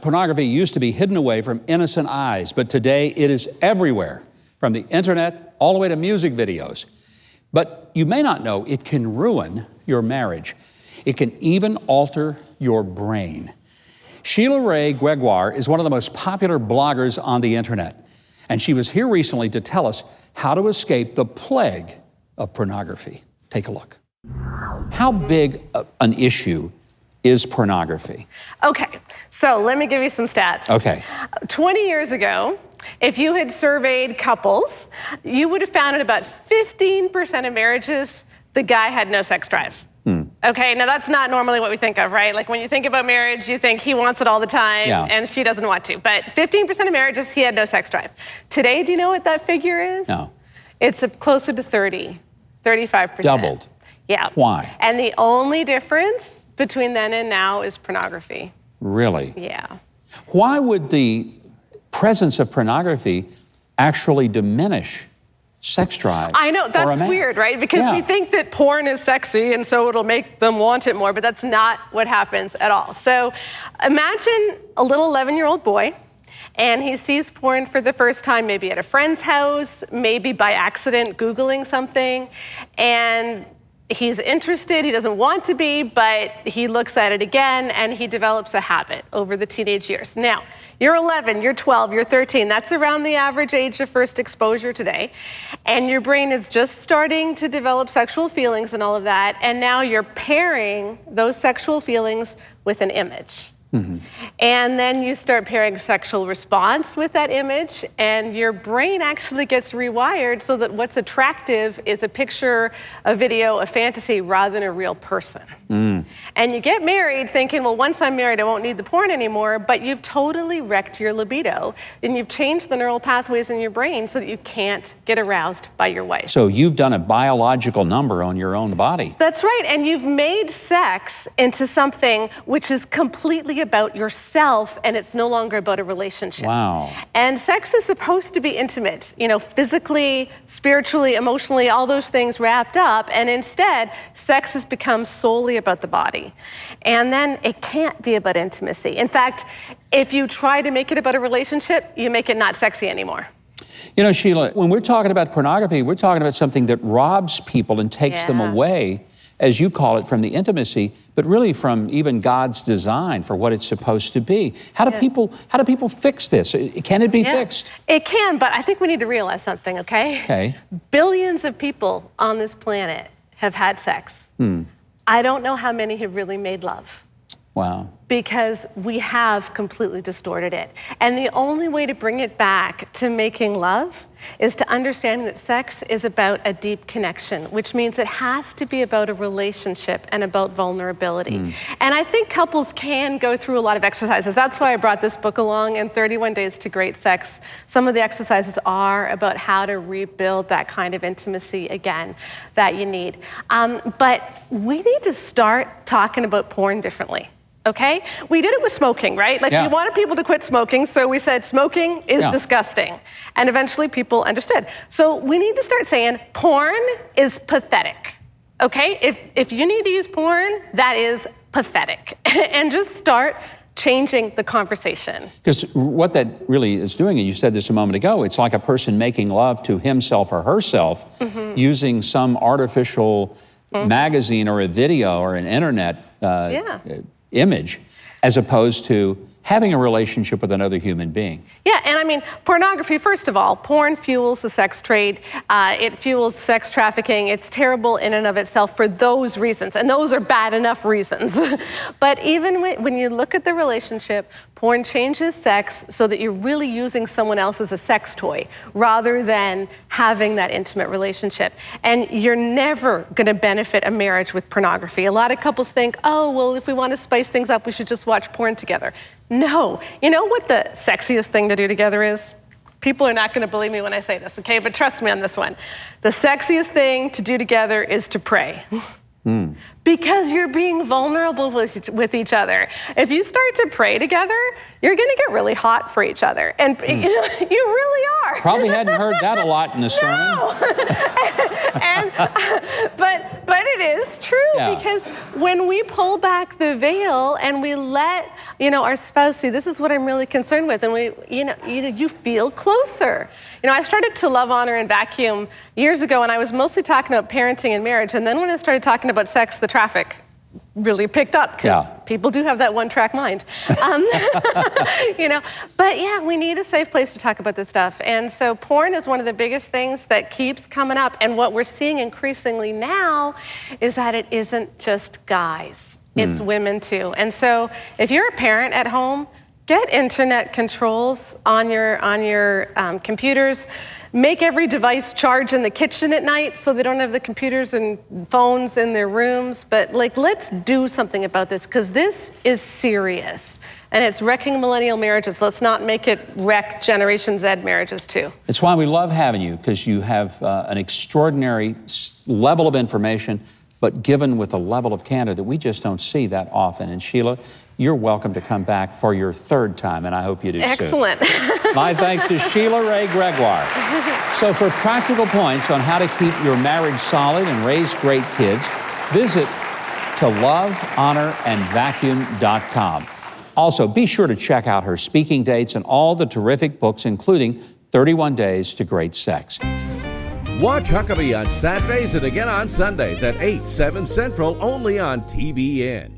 pornography used to be hidden away from innocent eyes, but today it is everywhere, from the internet all the way to music videos. But you may not know it can ruin your marriage. It can even alter your brain. Sheila Ray Gregoire is one of the most popular bloggers on the internet, and she was here recently to tell us how to escape the plague of pornography. Take a look. How big an issue is pornography? Okay, so let me give you some stats. Okay. 20 years ago, if you had surveyed couples, you would have found in about 15% of marriages, the guy had no sex drive. Okay, now that's not normally what we think of, right? Like when you think about marriage, you think he wants it all the time and she doesn't want to. But 15% of marriages, he had no sex drive. Today, do you know what that figure is? No. It's closer to 30, 35%. Doubled. Yeah. Why? And the only difference between then and now is pornography. Really? Yeah. Why would the presence of pornography actually diminish sex drive? I know, that's weird, right? Because we think that porn is sexy and so it'll make them want it more, but that's not what happens at all. So imagine a little 11-year-old boy, and he sees porn for the first time, maybe at a friend's house, maybe by accident Googling something, and he's interested, he doesn't want to be, but he looks at it again and he develops a habit over the teenage years. Now, you're 11, you're 12, you're 13, that's around the average age of first exposure today. And your brain is just starting to develop sexual feelings and all of that, and now you're pairing those sexual feelings with an image. And then you start pairing sexual response with that image, and your brain actually gets rewired so that what's attractive is a picture, a video, a fantasy, rather than a real person. And you get married thinking, well, once I'm married, I won't need the porn anymore, but you've totally wrecked your libido, and you've changed the neural pathways in your brain so that you can't get aroused by your wife. So you've done a biological number on your own body. That's right, and you've made sex into something which is completely about yourself, and it's no longer about a relationship. Wow. And sex is supposed to be intimate, you know, physically, spiritually, emotionally, all those things wrapped up, and instead, sex has become solely about the body. And then it can't be about intimacy. In fact, if you try to make it about a relationship, you make it not sexy anymore. You know, Sheila, when we're talking about pornography, we're talking about something that robs people and takes them away, as you call it, from the intimacy, but really from even God's design for what it's supposed to be. How do people fix this? Can it be fixed? It can, but I think we need to realize something, okay? Okay. Billions of people on this planet have had sex. I don't know how many have really made love. Wow. Because we have completely distorted it. And the only way to bring it back to making love is to understand that sex is about a deep connection, which means it has to be about a relationship and about vulnerability. And I think couples can go through a lot of exercises. That's why I brought this book along, in 31 Days to Great Sex. Some of the exercises are about how to rebuild that kind of intimacy again that you need. But we need to start talking about porn differently. Okay? We did it with smoking, right? Like we wanted people to quit smoking, so we said smoking is disgusting. And eventually people understood. So we need to start saying porn is pathetic. Okay? If you need to use porn, that is pathetic. And just start changing the conversation. Because what that really is doing, and you said this a moment ago, it's like a person making love to himself or herself using some artificial magazine or a video or an internet image, as opposed to having a relationship with another human being. Yeah, and I mean, pornography, first of all, porn fuels the sex trade. It fuels sex trafficking. It's terrible in and of itself for those reasons, and those are bad enough reasons. But even when you look at the relationship, porn changes sex so that you're really using someone else as a sex toy rather than having that intimate relationship. And you're never gonna benefit a marriage with pornography. A lot of couples think, oh, well, if we want to spice things up, we should just watch porn together. No. You know what the sexiest thing to do together is? People are not going to believe me when I say this, okay? But trust me on this one. The sexiest thing to do together is to pray. Because you're being vulnerable with each other. If you start to pray together, you're going to get really hot for each other. And you really are. Probably hadn't heard that a lot in the sermon. No. But it is true, because when we pull back the veil and we let, our spouse see, this is what I'm really concerned with, and you feel closer. I started to love, honor, and vacuum years ago, and I was mostly talking about parenting and marriage, and then when I started talking about sex, the traffic really picked up, because people do have that one-track mind. But yeah, we need a safe place to talk about this stuff. And so porn is one of the biggest things that keeps coming up. And what we're seeing increasingly now is that it isn't just guys, it's women too. And so if you're a parent at home, get internet controls on your computers. Make every device charge in the kitchen at night so they don't have the computers and phones in their rooms. But let's do something about this, because this is serious. And it's wrecking millennial marriages. Let's not make it wreck Generation Z marriages too. It's why we love having you, because you have an extraordinary level of information, but given with a level of candor that we just don't see that often. And Sheila, you're welcome to come back for your third time, and I hope you do soon. Excellent. My thanks to Sheila Ray Gregoire. So for practical points on how to keep your marriage solid and raise great kids, visit lovehonorandvacuum.com. Also, be sure to check out her speaking dates and all the terrific books, including 31 Days to Great Sex. Watch Huckabee on Saturdays and again on Sundays at 8, 7 Central, only on TBN.